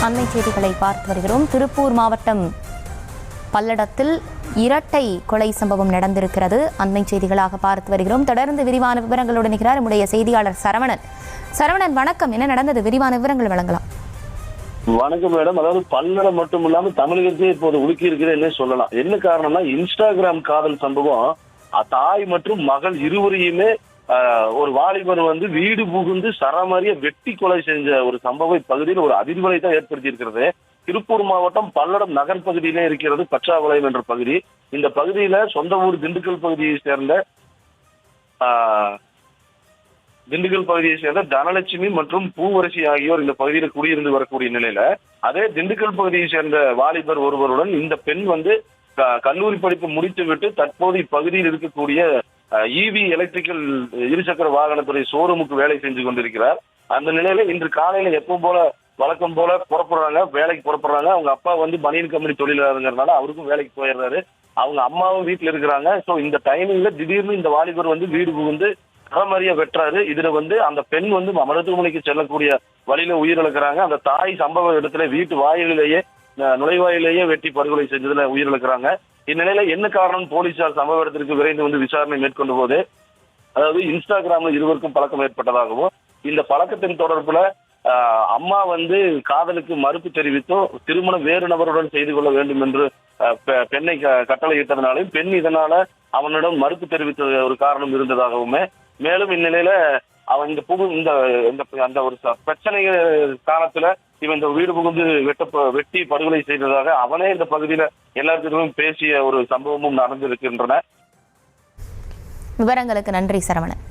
அண்மை செய்திகளை பார்த்து வருகிறோம். திருப்பூர் மாவட்டம் பல்லடத்தில் இரட்டை கொலை சம்பவம் நடந்திருக்கிறது. அண்மை செய்திகளாக பார்த்து வருகிறோம். தொடர்ந்து விரிவான விவரங்களுடன் இருக்கிறார் நம்முடைய செய்தியாளர் சரவணன். சரவணன், வணக்கம். என்ன நடந்தது? விரிவான விவரங்கள் வழங்கலாம். வணக்கம் மேடம். அதாவது பல்லடம் மட்டும் இல்லாம தமிழகத்தையே இப்போது உலுக்கி இருக்கிறேன்னு சொல்லலாம். என்ன காரணம்னா, இன்ஸ்டாகிராம் காதல் சம்பவம் தாய் மற்றும் மகள் இருவரையுமே ஒரு வாலிபர் வீடு புகுந்து சரமாரிய வெட்டி கொலை செஞ்ச ஒரு சம்பவம் இப்பகுதியில் ஒரு அதிர்வலை தான் ஏற்படுத்தி இருக்கிறது. திருப்பூர் மாவட்டம் பல்லடம் நகர் பகுதியிலே இருக்கிறது பச்சாவளையம் என்ற பகுதி. இந்த பகுதியில சொந்த ஊர் திண்டுக்கல் பகுதியை சேர்ந்த தனலட்சுமி மற்றும் பூவரசி ஆகியோர் இந்த பகுதியில் குடியிருந்து வரக்கூடிய நிலையில, அதே திண்டுக்கல் பகுதியை சேர்ந்த வாலிபர் ஒருவருடன் இந்த பெண் கல்லூரி படிப்பு முடித்துவிட்டு தற்போது இப்பகுதியில் இருக்கக்கூடிய இவி எலக்ட்ரிக்கல் இருசக்கர வாகனத்துறை ஷோரூமுக்கு வேலை செஞ்சு கொண்டிருக்கிறார். அந்த நிலையில இன்று காலையில எப்பவும் போல வழக்கம் போல வேலைக்கு புறப்படுறாங்க. அவங்க அப்பா பனியன் கம்பெனி தொழிலாளர்ங்கிறதுனால அவருக்கும் வேலைக்கு போயிடுறாரு. அவங்க அம்மாவும் வீட்டுல இருக்கிறாங்க. சோ இந்த டைமிங்ல திடீர்னு இந்த வாலிபர் வீடு புகுந்து சரமாரியா வெட்டுறாரு. இதுல அந்த பெண் மருத்துவமனைக்கு செல்லக்கூடிய வழியில உயிரிழக்கிறாங்க. அந்த தாய் சம்பவ இடத்துல வீட்டு வாயிலேயே நுழைவாயிலேயே வெட்டி படுகொலை செஞ்சதுல உயிரிழக்கிறாங்க. இந்நிலையில என்ன காரணம் போலீசார் சம்பவ இடத்திற்கு விரைந்து விசாரணை மேற்கொண்ட போது, அதாவது இன்ஸ்டாகிராம்ல இருவருக்கும் பழக்கம் ஏற்பட்டதாகவும், இந்த பழக்கத்தின் தொடர்புல அம்மா காதலுக்கு மறுப்பு தெரிவித்தும் திருமணம் வேறு நபருடன் செய்து கொள்ள வேண்டும் என்று பெண்ணை கட்டளையிட்டதனாலும் பெண் இதனால அவனிடம் மறுப்பு தெரிவித்த ஒரு காரணம் இருந்ததாகவுமே, மேலும் இந்நிலையில அவன் அந்த ஒரு பிரச்சனை காலத்துல இவன் இந்த வீடு புகுந்து வெட்டி படுகொலை செய்ததாக அவனே இந்த பகுதியில எல்லாத்திலும் பேசிய ஒரு சம்பவமும் நடந்திருக்கின்றன. விவரங்களுக்கு நன்றி சரவணன்.